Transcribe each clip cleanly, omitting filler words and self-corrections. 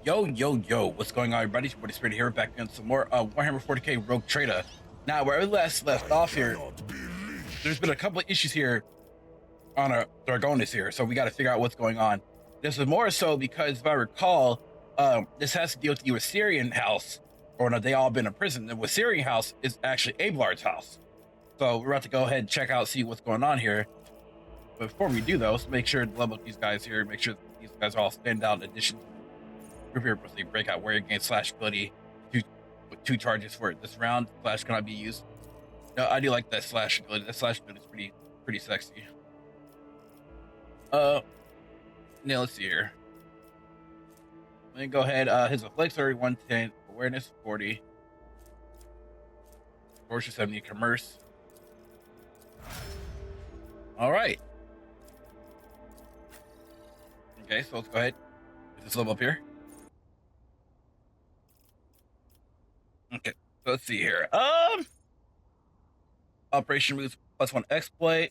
Yo, yo, yo, what's going on, everybody? It's your buddy Spirit here, back in some more Warhammer 40k Rogue Trader. Now, where we left off here, there's been a couple of issues here on our Dragonis here, so we got to figure out what's going on. This is more so because, if I recall, this has to deal with the Assyrian house, or no, they all been in prison. The Assyrian house is actually Ablard's house. So we're about to go ahead and check out, see what's going on here. But before we do, though, let's make sure to level up these guys here, make sure these guys are all stand out in addition to group here, they break out warrior gain slash ability with two charges for it this round. Slash cannot be used. No, I do like that slash ability. That slash ability is pretty sexy. Now let's see here. Let me go ahead. His reflex 110, awareness 40, fortune 70, commerce. All right. Okay, so let's go ahead. Is this level up here? Okay, so let's see here. Operation moves +1 exploit,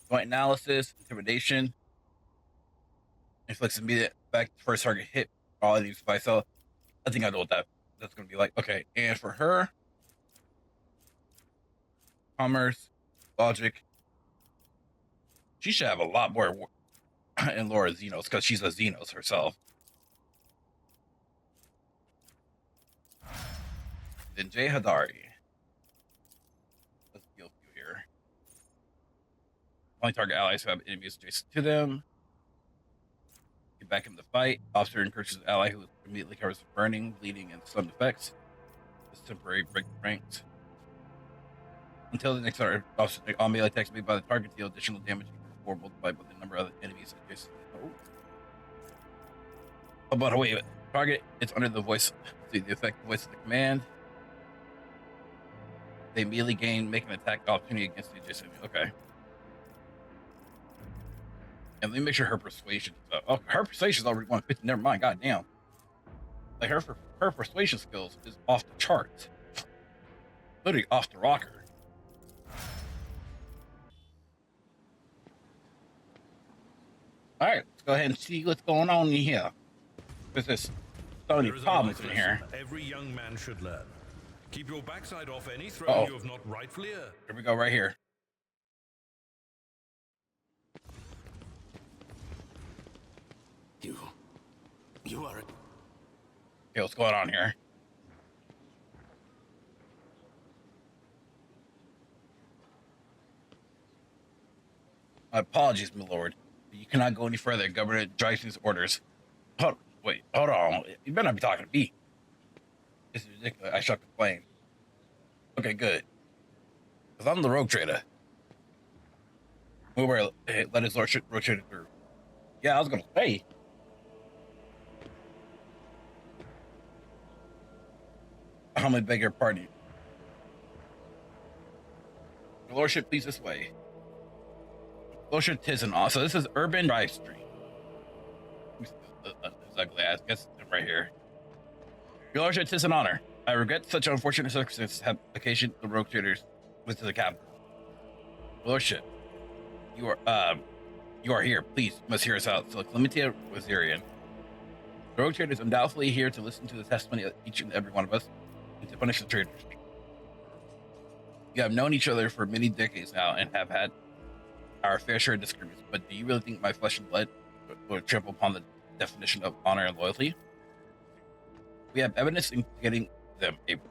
joint analysis, intimidation, inflicts immediate effect first target hit. All of these devices. So I think I know what that's gonna be like. Okay, and for her, commerce, logic. She should have a lot more in Laura Xenos because she's a Xenos herself. Then Jay Hadari. Let's deal with you here. Only target allies who have enemies adjacent to them. Get back in the fight. Officer encourages an ally who immediately covers the burning, bleeding, and stun effects. This temporary break ranks. Until the next officer, all melee attacks made by the target deal additional damage or multiplied by the number of other enemies adjacent. Oh, by the way, target it's under the voice, the effective voice of the command. They immediately gain make an attack opportunity against the adjacent. Okay. And let me make sure her persuasion. Oh, her persuasion is already 150. Never mind. God damn. Like her persuasion skills is off the charts. Literally off the rocker. All right, let's go ahead and see what's going on in here. There's so many problems in here. Every young man should learn. Keep your backside off any throne you have not rightfully earned. Here we go, right here. You are. Okay, what's going on here? My apologies, my lord. You cannot go any further. Governor Dryson's orders. Hold on. You better not be talking to me. This is ridiculous. I shall complain. Okay, good. Because I'm the rogue trader. Let his lordship rotate it through. Yeah, I was going to say. I'm gonna beg your pardon. Your lordship, please this way. Lordship Tizen. So this is Urban Drive Street. Ugly ass. Guess right here. Your lordship, 'tis an honor. I regret such unfortunate circumstances have occasioned the rogue traders visit the capital. Lordship, you are here. Please, you must hear us out. So Clementia Wazirian. The rogue trader is undoubtedly here to listen to the testimony of each and every one of us and to punish the traitors. You have known each other for many decades now and have had our fair share of disagreements, but do you really think my flesh and blood would trample upon the definition of honor and loyalty? We have evidence in getting them able.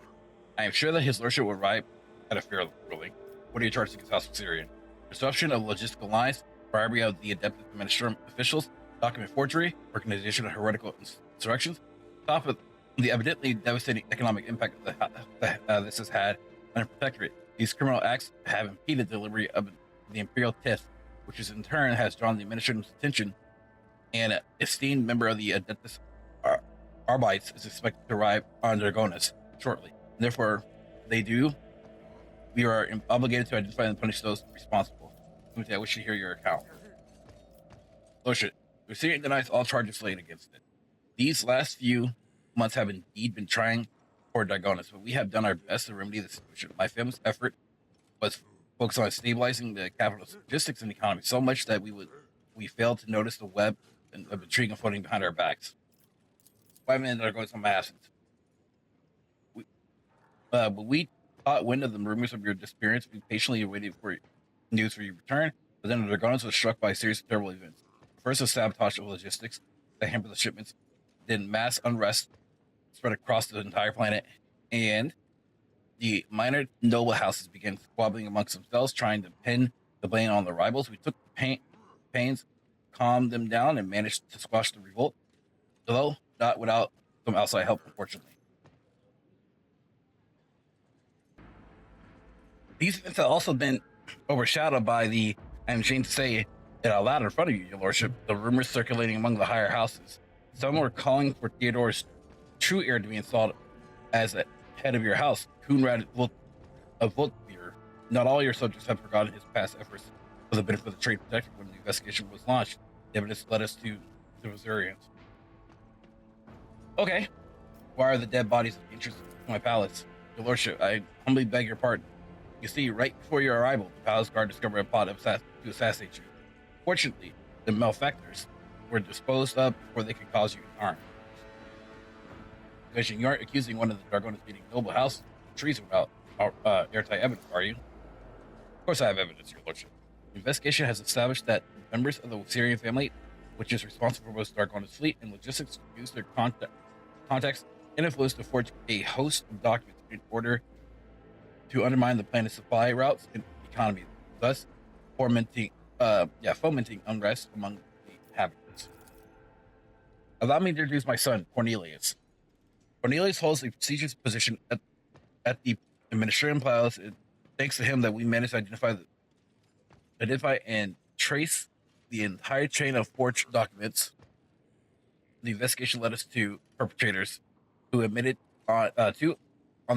I am sure that his lordship will arrive at a fair ruling. What are your charges against House of Syrian? Disruption of logistical lines, bribery of the adept administrative officials, document forgery, organization of heretical insurrections, top of the evidently devastating economic impact that this has had on a protectorate. These criminal acts have impeded the delivery of the imperial test, which is in turn has drawn the administration's attention, and an esteemed member of the Adeptus Arbites is expected to arrive on Dragonis shortly. And therefore, we are obligated to identify and punish those responsible. I wish to hear your account. Lordship, the Syrian denies all charges laid against it. These last few months have indeed been trying for Dragonis, but we have done our best to remedy the situation. My family's effort was focused on stabilizing the capital's logistics and economy so much that we failed to notice the web of intrigue floating behind our backs. 5 minutes are going on my absence. When we caught wind of the rumors of your disappearance, we patiently waited for news for your return, but then the Dragonis was struck by a series of terrible events. First, a sabotage of logistics that hampered the shipments, then mass unrest spread across the entire planet, and the minor noble houses began squabbling amongst themselves, trying to pin the blame on the rivals. We took the pains, calmed them down, and managed to squash the revolt, although not without some outside help, unfortunately. These events have also been overshadowed by the, I'm ashamed to say it out loud in front of you, your lordship, the rumors circulating among the higher houses. Some were calling for Theodore's true heir to be installed as the head of your house, Kunrad of Volkbeer. Not all your subjects have forgotten his past efforts for the benefit of the trade protector. When the investigation was launched, the evidence led us to the Rosarians. Okay. Why are the dead bodies of interest to my palace? Your lordship, I humbly beg your pardon. You see, right before your arrival, the palace guard discovered a plot to assassinate you. Fortunately, the malefactors were disposed of before they could cause you harm. Because you aren't accusing one of the Dragonis leading noble house of treason without airtight evidence, are you? Of course I have evidence, your lordship. The investigation has established that members of the Syrian family, which is responsible for both Dragonis fleet and logistics, used their contacts and influence to forge a host of documents in order to undermine the planet's supply routes and economy, thus fomenting unrest among the inhabitants. Allow me to introduce my son, Cornelius. Cornelius holds a prestigious position at the Administrative Palace. Thanks to him that we managed to identify and trace the entire chain of forged documents. The investigation led us to perpetrators who admitted on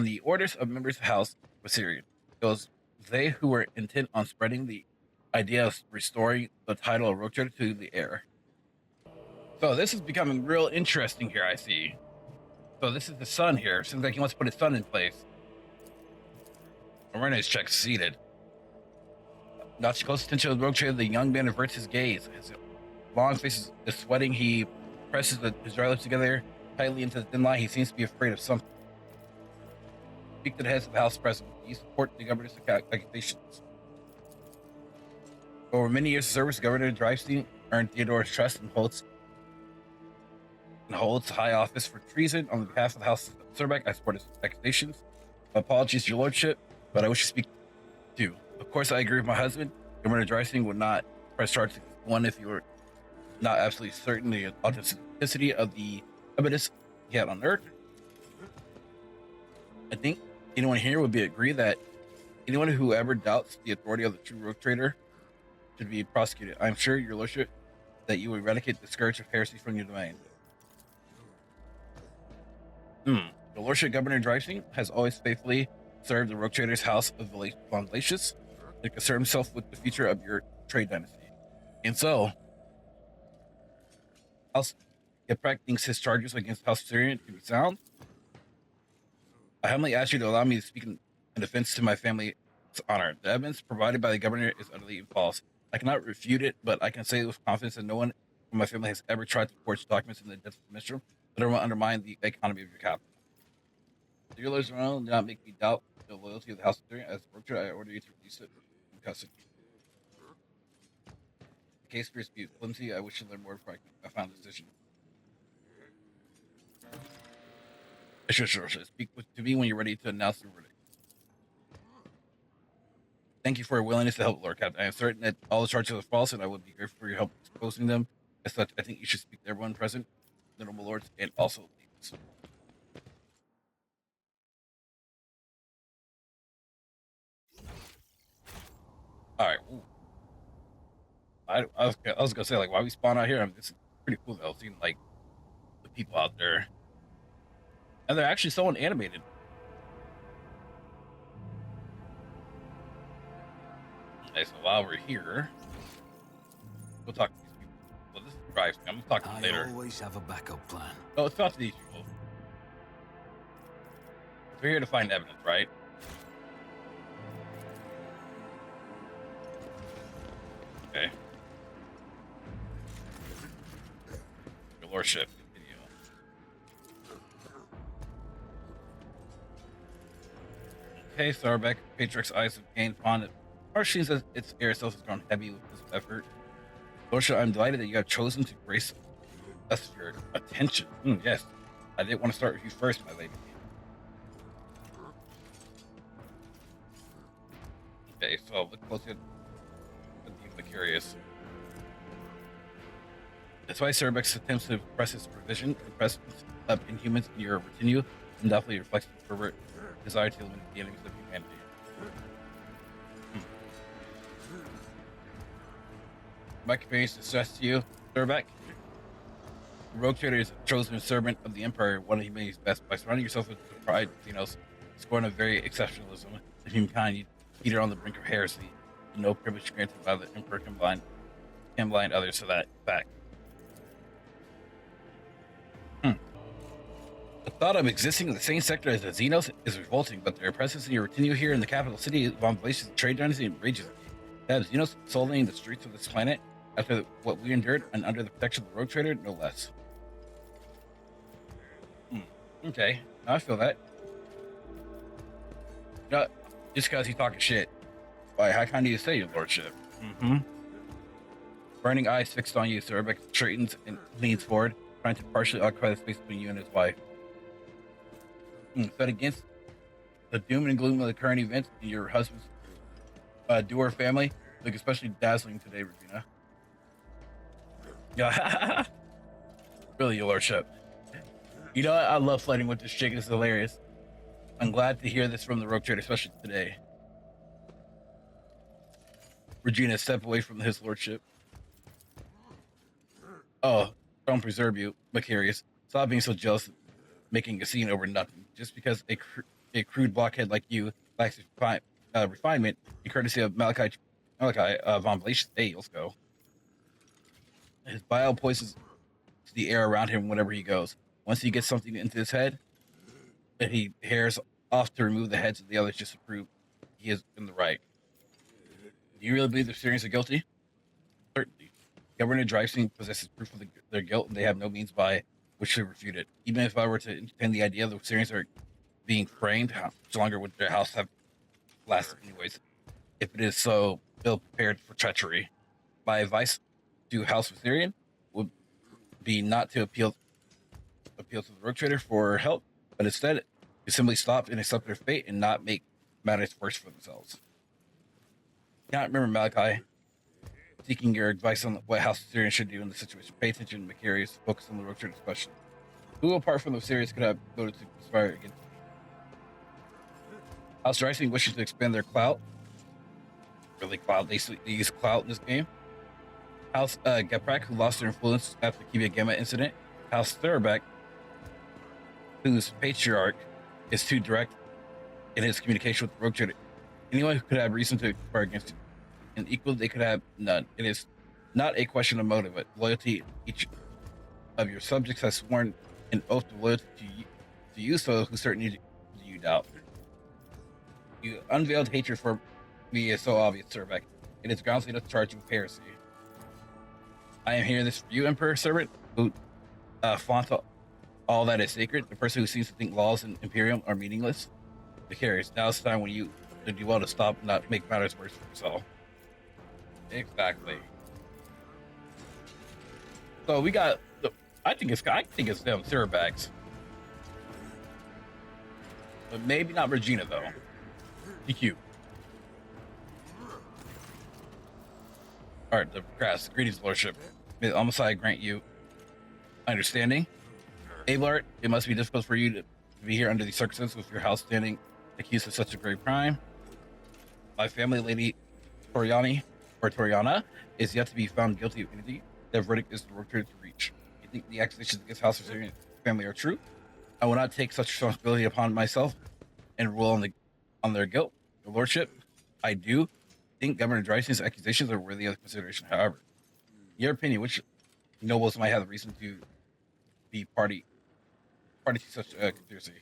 the orders of members of the House of Syrian. It was they who were intent on spreading the idea of restoring the title of Rocher to the heir. So this is becoming real interesting here, I see. So this is the son here. Seems like he wants to put his son in place. Arena's check succeeded. Not close attention to the Rocher, the young man averts his gaze. His long face is sweating. He presses his dry lips together tightly into the thin line. He seems to be afraid of something. Speak to the heads of the House President. You support the governor's accusations. Over many years of service, Governor Dreystein earned Theodore's trust and holds high office for treason. On behalf of the House of Surbeck, I support his accusations. My apologies, your lordship, but I wish to speak to. Of course, I agree with my husband. Governor Dreystein would not press charges against one if you were not absolutely certain the authenticity of the evidence he had unearthed. I think anyone here would agree that anyone who ever doubts the authority of the true rogue trader should be prosecuted. I am sure, your lordship, that you will eradicate the scourge of heresy from your domain. Your lordship, Governor Dreystein, has always faithfully served the rogue trader's house of von Glacius and concerned himself with the future of your trade dynasty. And so, House Geprak thinks his charges against House Syrian to be sound. I humbly ask you to allow me to speak in defense to my family's honor. The evidence provided by the governor is utterly false. I cannot refute it, but I can say with confidence that no one from my family has ever tried to forge documents in the depths of the mystery that will undermine the economy of your capital. Dear Lord General, do not make me doubt the loyalty of the House of Syrian. As a worker, I order you to release it from custody. The case appears to be flimsy. I wish to learn more before I can find a decision. Sure. Speak to me when you're ready to announce the verdict. Thank you for your willingness to help, Lord Captain. I am certain that all the charges are false, and I would be grateful for your help exposing them. As such, I think you should speak to everyone present, the noble lords, and also ladies. All right. Ooh. I was gonna say, like, why we spawn out here? I mean, this is pretty cool though. Seeing like the people out there, and they're actually somewhat animated. Okay, so while we're here, we'll talk to these people. Well, this drives me. I'm gonna talk to them later. I always have a backup plan. Oh, let's talk to these people. We're here to find evidence, right? Okay. Your lordship, video. Okay, Starbeck, Patriarch's eyes have gained upon it. Partially says its air cells has grown heavy with this effort. Lordship, I'm delighted that you have chosen to grace us with your attention. Yes, I did want to start with you first, my lady. Okay, so look closely at the curious. Despite Cerbeck's attempts to press his provision, the presence of inhumans in your retinue undoubtedly reflects the pervert desire to eliminate the enemies of humanity. My companions suggest to you, Cerbeck, the rogue trader is a chosen servant of the Empire, one of humanity's best. By surrounding yourself with the pride, Xenos, scorn of very exceptionalism of humankind, you teeter on the brink of heresy, and no privilege granted by the Emperor can blind others to that fact. The thought of existing in the same sector as the Xenos is revolting, but their presence in your retinue here in the capital city of Glacia's trade dynasty enrages me. To have Xenos assaulting the streets of this planet after what we endured and under the protection of the rogue trader, no less. Okay, I feel that. No, just because he's talking shit. Why, how kind do you say, your lordship? Burning eyes fixed on you, Cerbeck straightens and leans forward, trying to partially occupy the space between you and his wife. Set against the doom and gloom of the current events in your husband's Duer family, look especially dazzling today, Regina. Yeah, really, your lordship. You know what? I love flirting with this chick. It's hilarious. I'm glad to hear this from the rogue trader, especially today. Regina, step away from his lordship. Oh, don't preserve you, Macarius. Stop being so jealous, making a scene over nothing. Just because a crude blockhead like you lacks refinement and courtesy of Malachi von Blasius. Hey, let's go. His bile poisons the air around him whenever he goes. Once he gets something into his head, and he hairs off to remove the heads of the others just to prove he is in the right. Do you really believe the Syrians are guilty? Certainly. Governor Drivesing possesses proof of their guilt, and they have no means by which to refute it. Even if I were to entertain the idea that the Syrians are being framed, how much longer would their house have lasted anyways, if it is so ill prepared for treachery? My advice to House Syrian would be not to appeal to the rogue trader for help, but instead to simply stop and accept their fate and not make matters worse for themselves. Can't remember, Malachi. Seeking your advice on what House Syrian should do in the situation. Pay attention to Macarius. Focus on the rogue trader's question. Who, apart from the Syrians, could have voted to conspire against me? House Drivesing wishes to expand their clout. Really clout. They use clout in this game. House Geprak, who lost their influence after the Kibia Gamma incident. House Thurbeck, whose patriarch is too direct in his communication with the rogue trader. Anyone who could have reason to conspire against you. And equally, they could have none. It is not a question of motive, but loyalty. Each of your subjects has sworn an oath of loyalty to you, so who certainly do you doubt? Your unveiled hatred for me is so obvious, Cerbeck. It is grounds enough to charge you with heresy. I am hearing this for you, Emperor Servant, who flaunt all that is sacred, the person who seems to think laws and Imperium are meaningless. Macarius, now it's time when you do well to stop and not make matters worse for yourself. Exactly. So we got. I think it's them Cerebacks, but maybe not Regina though. DQ. All right, the grass. Greetings, lordship. May the Omicide grant you understanding. Ablart, it must be difficult for you to be here under these circumstances with your house standing accused of such a grave crime. My family, Lady Toriana, is yet to be found guilty of anything. Their verdict is the rogue trader to reach. You think the accusations against House of Syrian family are true? I will not take such responsibility upon myself and rule on their guilt. Your lordship, I do think Governor Dryson's accusations are worthy of consideration. However, in your opinion, which nobles might have the reason to be party to such a conspiracy?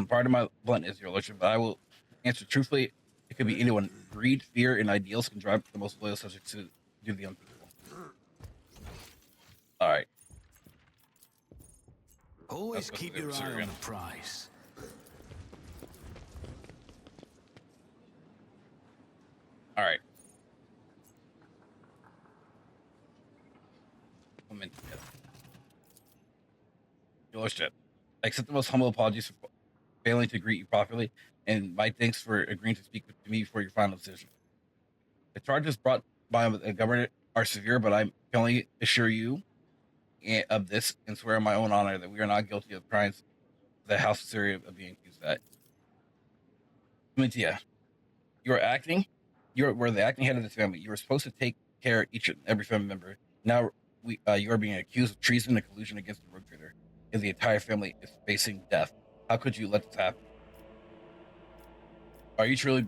Pardon my bluntness, your lordship, but I will answer truthfully. It could be anyone. Greed, fear, and ideals can drive the most loyal subjects to do the unthinkable. All right. Always keep your eye on the prize. Lordship, I accept the most humble apologies for failing to greet you properly, and my thanks for agreeing to speak to me for your final decision. The charges brought by the government are severe, but I can only assure you of this and swear on my own honor that we are not guilty of crimes the House of Syria of being accused of that. Mintia, were the acting head of this family. You were supposed to take care of each and every family member. Now you are being accused of treason and collusion against the rogue trader, and the entire family is facing death. How could you let this happen? Are you truly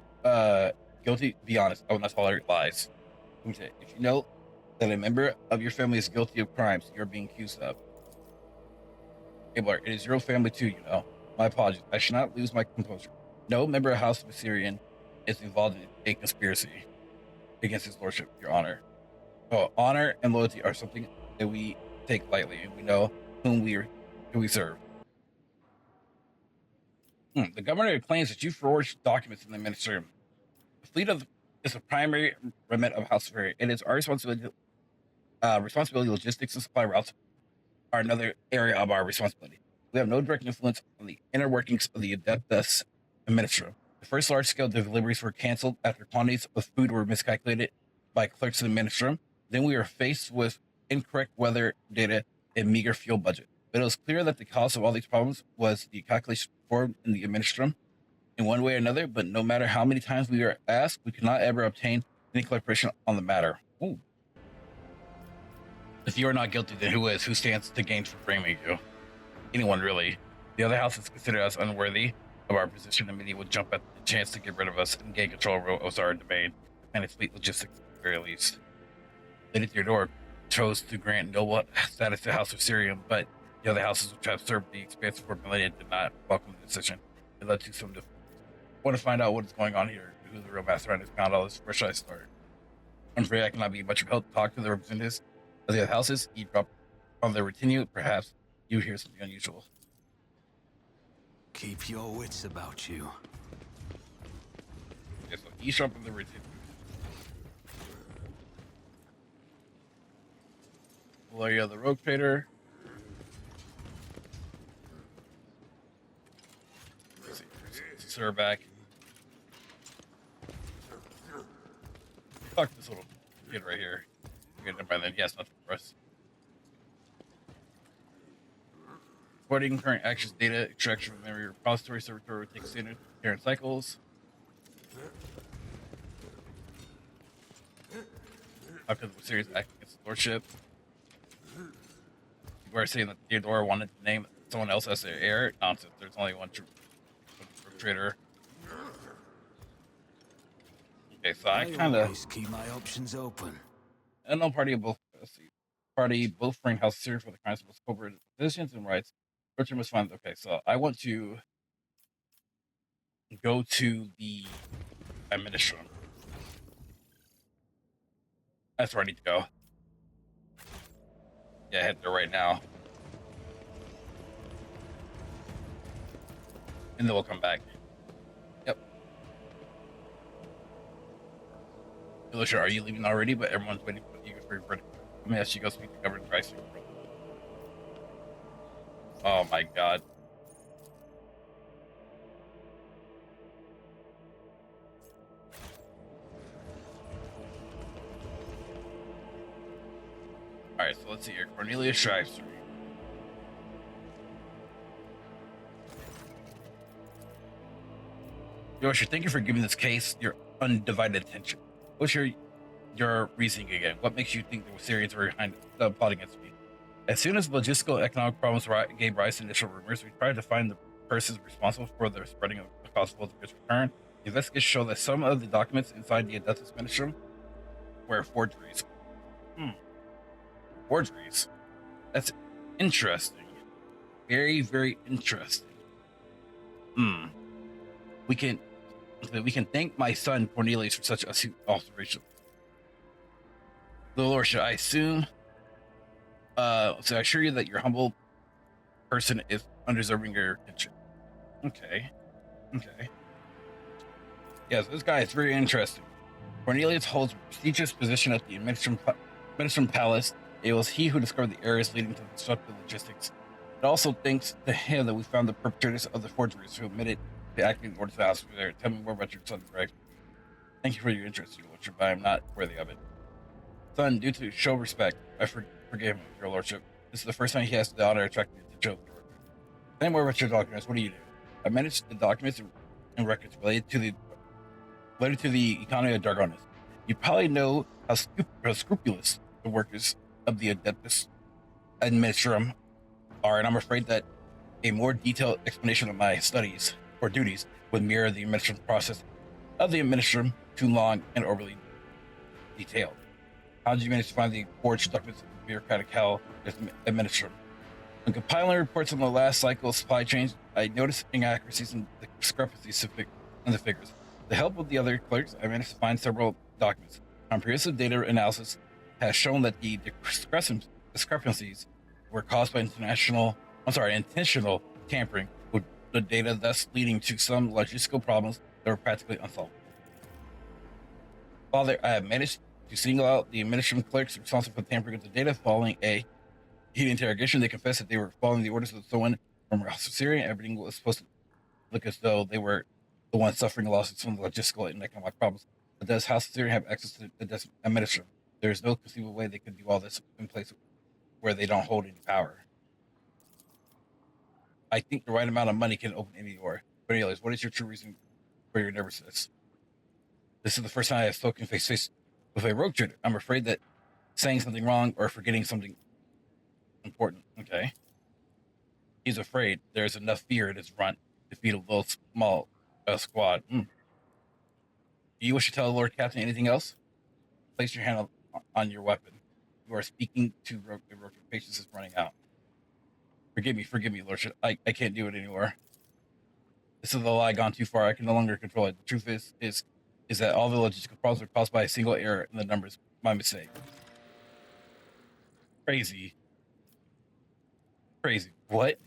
guilty? Be honest. I will not tolerate lies. Mintia, if you know that a member of your family is guilty of crimes you're being accused of, Abler, it is your family too, you know. My apologies. I should not lose my composure. No member of House of Assyrian is involved in a conspiracy against his lordship, your honor. Oh, honor and loyalty are something that we take lightly, and we know who we serve. The governor claims that you forged documents in the ministerium. The fleet is a primary remit of House of Assyrian. It is our responsibility. Logistics and supply routes are another area of our responsibility. We have no direct influence on the inner workings of the Adeptus Administratum. The first large-scale deliveries were canceled after quantities of food were miscalculated by clerks in the Ministerium. Then we were faced with incorrect weather data and meager fuel budget. But it was clear that the cause of all these problems was the calculation performed in the Administratum in one way or another, but no matter how many times we were asked, we could not ever obtain any clarification on the matter. Ooh. If you are not guilty, then who is? Who stands to gain for framing you? Anyone, really. The other houses consider us unworthy of our position, and many would jump at the chance to get rid of us and gain control of our domain and its fleet logistics at the very least. Lady Theodore chose to grant noble status to House of Syrian, but the other houses which have served the expanse for millennia did not welcome the decision. It led to some want to find out what is going on here, who the real mastermind is behind all this fresh ice start. I'm afraid I cannot be much of help to talk to the representatives of the other houses. Eavesdrop on their retinue. Perhaps you hear something unusual. Keep your wits about you. Okay, so eavesdrop on the retinue. Valeria the Rogue Trader. Let's see. Sir back. Fuck this little kid right here. Get it by then. Yes, nothing for us. Recording current actions data, extraction from memory repository, server would take standard current cycles. How could the series act against the lordship? You are saying that Theodore wanted to name someone else as their heir? Nonsense. There's only one true trader. Okay, so I kind of keep my options open. I know party of both. Let's see. Party both bring House Syria for the crimes of most covert positions and rights. Richard must find. Okay, so I want to go to the administration. That's where I need to go. Yeah, head there right now. And then we'll come back. Yep. Alicia, are you leaving already? But everyone's waiting for you for your verdict. Let me ask you to go speak to Governor Price. Oh my god. Alright, so let's see here. Cornelia Shriver. Yoshi, thank you for giving this case your undivided attention. What's your reasoning again? What makes you think the Syrians are behind the plot against me? As soon as logistical and economic problems gave rise to initial rumors, we tried to find the persons responsible for the spreading of the gospel of God's return. The investigations show that some of the documents inside the Adeptus Ministrum were forgeries. Forgeries? That's interesting. Very, very interesting. We can thank my son Cornelius for such astute observation. The Lordship, I assume. So I assure you that your humble person is undeserving your attention. Okay. Yes, this guy is very interesting. Cornelius holds a prestigious position at the Ministrum Palace. It was he who discovered the errors leading to the disruptive logistics But also thanks to him that we found the perpetrators of the forgeries who admitted to acting in order to the house. Tell me more about your son, Greg. Thank you for your interest, Your Lordship, but I am not worthy of it. Son, due to show respect, I forgive him, Your Lordship. This is the first time he has the honor of attracting the attention of the Lord. Tell me more about your documents. What do you do? I manage the documents and records related to the economy of Dargonis. You probably know how scrupulous the workers of the Adeptus Administrum are, and I'm afraid that a more detailed explanation of my studies or duties would mirror the administration process of the Administrum too long and overly detailed. How did you manage to find the forged documents of the bureaucratic hell Administrum? When compiling reports on the last cycle of supply chains, I noticed inaccuracies and discrepancies in the figures. With the help of the other clerks, I managed to find several documents. Comprehensive data analysis has shown that the discrepancies were caused by intentional tampering with the data, thus leading to some logistical problems that were practically unsolvable. Father, I have managed to single out the administration clerks responsible for tampering with the data. Following a heated interrogation, they confessed that they were following the orders of someone from Syria. Everything was supposed to look as though they were the ones suffering losses from the logistical and economic problems. But does House Syria have access to the administration? There is no conceivable way they could do all this in place where they don't hold any power. I think the right amount of money can open any door. But anyways, what is your true reason for your nervousness? This is the first time I have spoken face to face with a rogue trader. I'm afraid that saying something wrong or forgetting something important. Okay. He's afraid there's enough fear in his front to feed a little small squad. Do you wish to tell the Lord Captain anything else? Place your hand on your weapon. You are speaking to rogue. Your patience is running out. Forgive me, Lordship. I can't do it anymore. This is the lie gone too far. I can no longer control it. The truth is that all the logistical problems were caused by a single error in the numbers. My mistake. Crazy. What?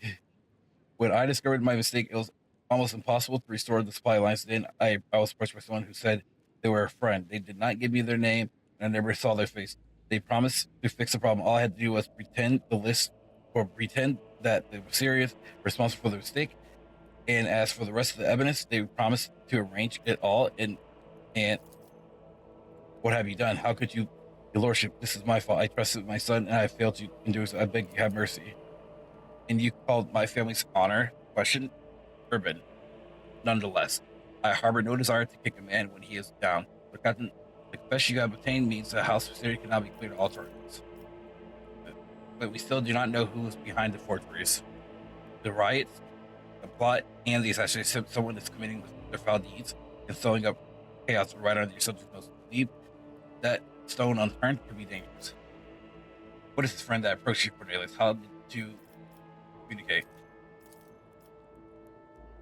When I discovered my mistake, it was almost impossible to restore the supply lines. Then I was approached by someone who said they were a friend. They did not give me their name, and I never saw their face. They promised to fix the problem. All I had to do was pretend that they were serious, responsible for the mistake. And as for the rest of the evidence, they promised to arrange it all. And what have you done? How could you, Your Lordship? This is my fault. I trusted my son, and I failed to do so. I beg you, have mercy. And you called my family's honor question urban. Nonetheless, I harbor no desire to kick a man when he is down. But Captain, the confession you have obtained means the House of Syria cannot be cleared of all charges. But we still do not know who is behind the forgeries. The riots, the plot, and the assassination. Someone is committing their foul deeds and sowing up chaos right under your subject's nose. Believe that stone unturned could be dangerous. What is this friend that approached you, Cornelius? How did you communicate?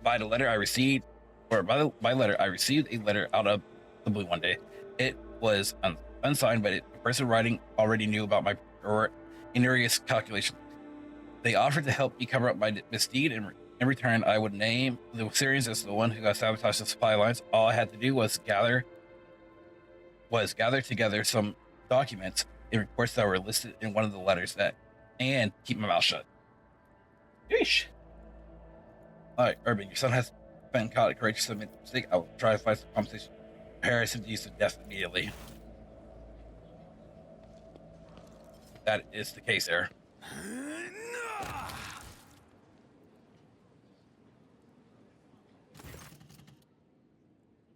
By letter I received a letter out of the blue one day. It was unsigned, but the person writing already knew about my erroneous calculation. They offered to help me cover up my misdeed, and in return, I would name the Syrians as the one who got sabotaged the supply lines. All I had to do was gather together some documents and reports that were listed in one of the letters and keep my mouth shut. Yeesh. All right, Urban, your son has been caught courageous to admit a mistake. I will try to find some compensation. Harris sentenced to death immediately. That is the case there.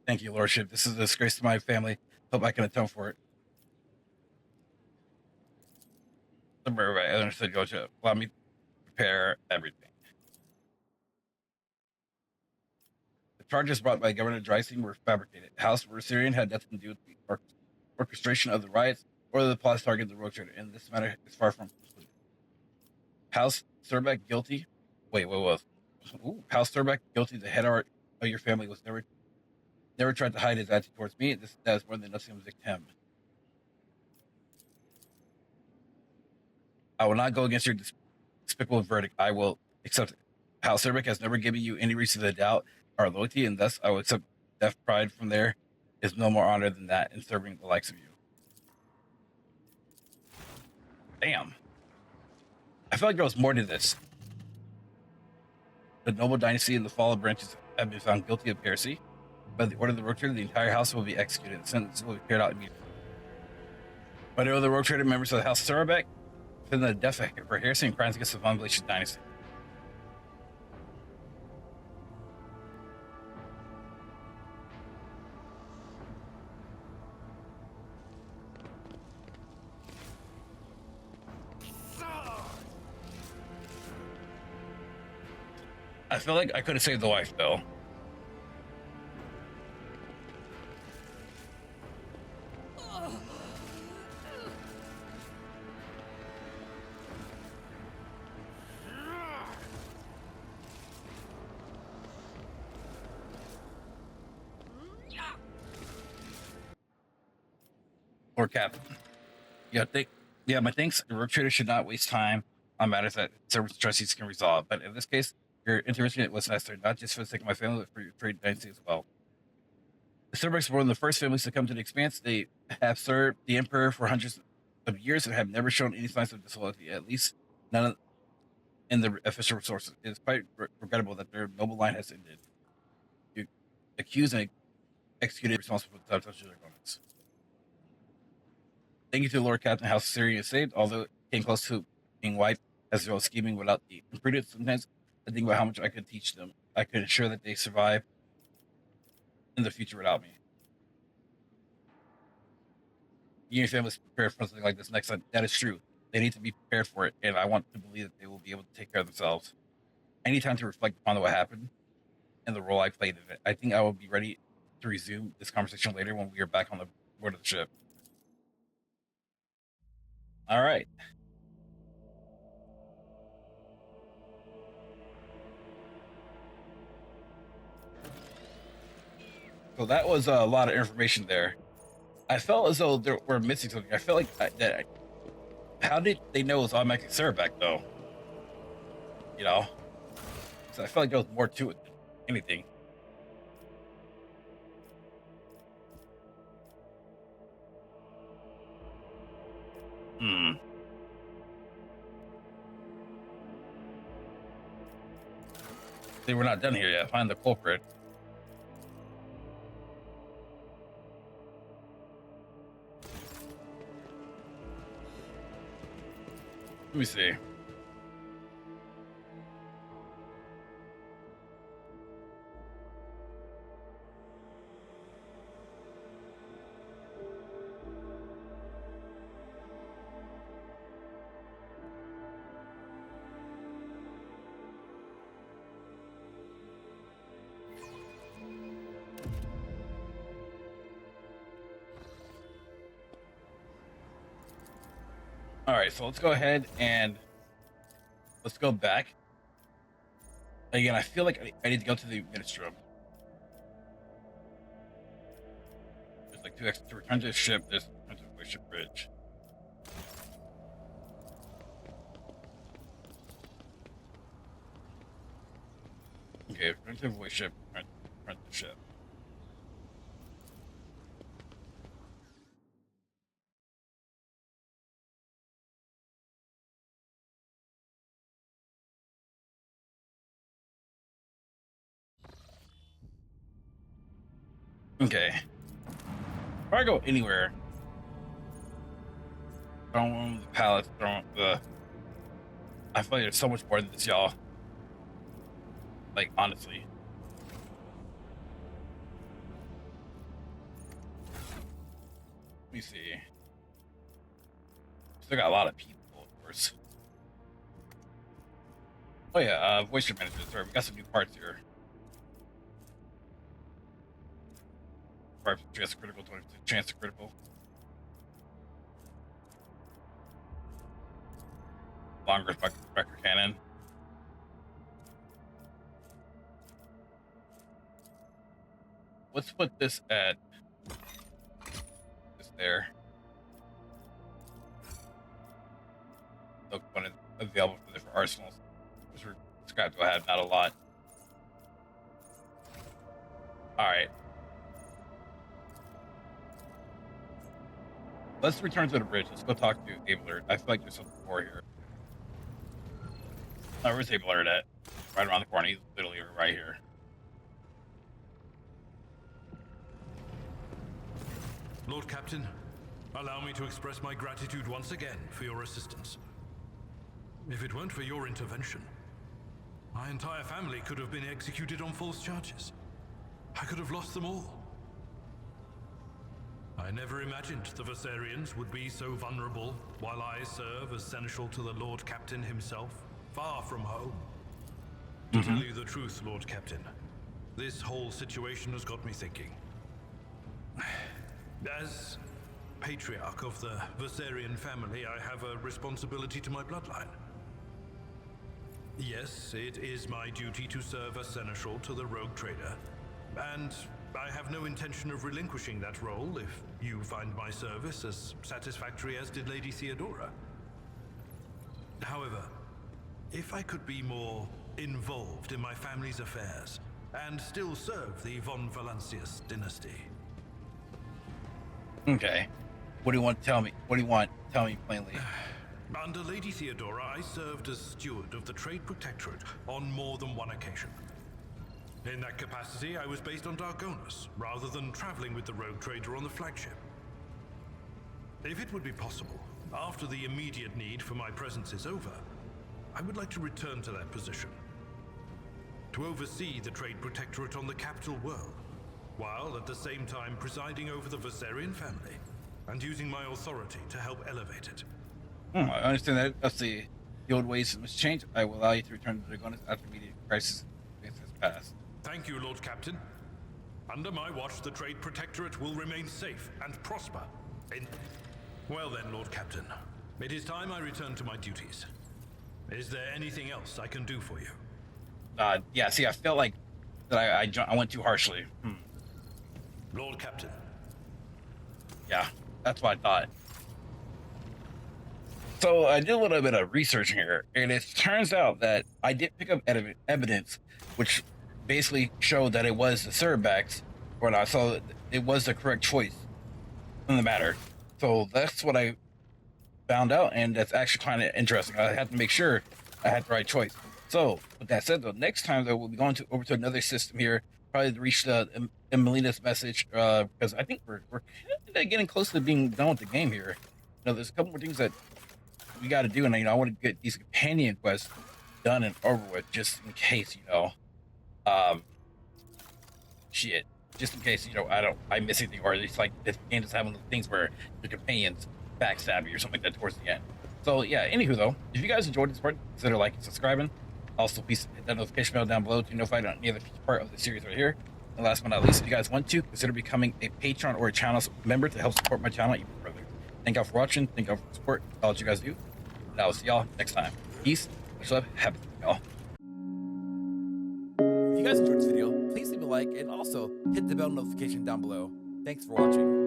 Thank you, Lordship. This is a disgrace to my family. Hope I can atone for it. I understood, Lordship. Allow me to prepare everything. The charges brought by Governor Dreising were fabricated. House Syrian had nothing to do with the orchestration of the riots or the plots targeting the road trader, and this matter is far from concluded. House Surbeck guilty. House Surbeck guilty. The head of your family was never tried to hide his attitude towards me. That is more than enough to convict him. I will not go against your despicable verdict. I will accept it. House Surbeck has never given you any reason to doubt our loyalty, and thus I will accept death. Pride from there is no more honor than that in serving the likes of you. Damn. I feel like there was more to this. The noble dynasty and the fallen branches have been found guilty of heresy. By the order of the Rogue Trader, the entire house will be executed. The sentence will be carried out immediately. By the order of the Rogue Trader, members of the House Sarabek defend the death for heresy and crimes against the Von Blasius dynasty. I feel like I could have saved the wife, though. Lord Captain. My thanks. The Rogue Trader should not waste time on matters that servants trustees can resolve. But in this case, your intervention was necessary, not just for the sake of my family, but for your trade dynasty as well. The Cerbeks were one of the first families to come to the Expanse. They have served the Emperor for hundreds of years and have never shown any signs of disloyalty, at least none in the official sources. It is quite regrettable that their noble line has ended. You accuse and executed responsible for the sabotage of their opponents. Thank you to the Lord Captain, House Syria is saved, although it came close to being wiped as well as scheming without the imprudence. Sometimes I think about how much I could teach them. I could ensure that they survive in the future without me. You and your families prepare for something like this next time. That is true. They need to be prepared for it, and I want to believe that they will be able to take care of themselves. I need time to reflect upon what happened and the role I played in it. I think I will be ready to resume this conversation later when we are back on the board of the ship. All right. So that was a lot of information there. I felt as though we're missing something. I felt like how did they know it was automatically Sarabek, though? You know? So I felt like there was more to it than anything. See, we're not done here yet. Find the culprit. Let me see. All right, so let's go ahead and let's go back. Again, I feel like I need to go to the ministry room. There's like 2 extra to return to the ship. There's return to the ship bridge. Okay, return to the voice ship. Return to the ship. Okay. Before I go anywhere, throne room, the palace, throne, I feel like there's so much more than this, y'all. Like, honestly. Let me see. Still got a lot of people, of course. Oh yeah, voice manager. Sorry, we got some new parts here. Chance critical, 20% chance to critical. Longer record cannon. Let's put this at this there. No component available for different arsenals, which we're described to have not a lot. All right. Let's return to the bridge. Let's go talk to Abelard. I feel like there's something more here. Oh, where's Abelard at? right around the corner. He's literally right here. Lord Captain, allow me to express my gratitude once again for your assistance. If it weren't for your intervention, my entire family could have been executed on false charges. I could have lost them all. I never imagined the Versarians would be so vulnerable while I serve as seneschal to the Lord Captain himself, far from home. To tell you the truth, Lord Captain, this whole situation has got me thinking. As patriarch of the Versarian family, I have a responsibility to my bloodline. Yes, it is my duty to serve as seneschal to the rogue trader, and I have no intention of relinquishing that role if you find my service as satisfactory as did Lady Theodora. However, if I could be more involved in my family's affairs and still serve the von Valancius dynasty. Okay. What do you want to tell me? What do you want? Tell me plainly. Under Lady Theodora, I served as steward of the Trade Protectorate on more than one occasion. In that capacity, I was based on Dargonus, rather than traveling with the rogue trader on the flagship. If it would be possible, after the immediate need for my presence is over, I would like to return to that position. To oversee the Trade Protectorate on the capital world, while at the same time presiding over the Versarian family, and using my authority to help elevate it. I understand that. That's the old ways must change. I will allow you to return to Dragonus after immediate crisis has passed. Thank you, Lord Captain. Under my watch, the Trade Protectorate will remain safe and prosper. Well then, Lord Captain, it is time I return to my duties. Is there anything else I can do for you? Yeah, see, I felt like that I went too harshly. Lord Captain. Yeah, that's what I thought. So I did a little bit of research here, and it turns out that I did pick up evidence which basically showed that it was the Cerbaks, or not, so it was the correct choice in the matter. So that's what I found out, and that's actually kind of interesting. I had to make sure I had the right choice. So with that said, though, next time though we'll be going over to another system here, probably to reach the Melina's message, because I think we're kind of getting close to being done with the game here. You know, there's a couple more things that we got to do, and I want to get these companion quests done and over with, just in case, shit, just in case, I miss anything, or at least like this game is having things where the companions backstab you or something like that towards the end. So yeah, anywho though, if you guys enjoyed this part, consider liking, subscribing. Also, please hit that notification bell down below to be notified on any other part of the series right here. And last but not least, if you guys want to, consider becoming a patron or a channel member to help support my channel even further. Thank y'all for watching. Thank y'all for the support. All that you guys do. And I will see y'all next time. Peace, much love, happy y'all. If you guys enjoyed this video, please leave a like and also hit the bell notification down below. Thanks for watching.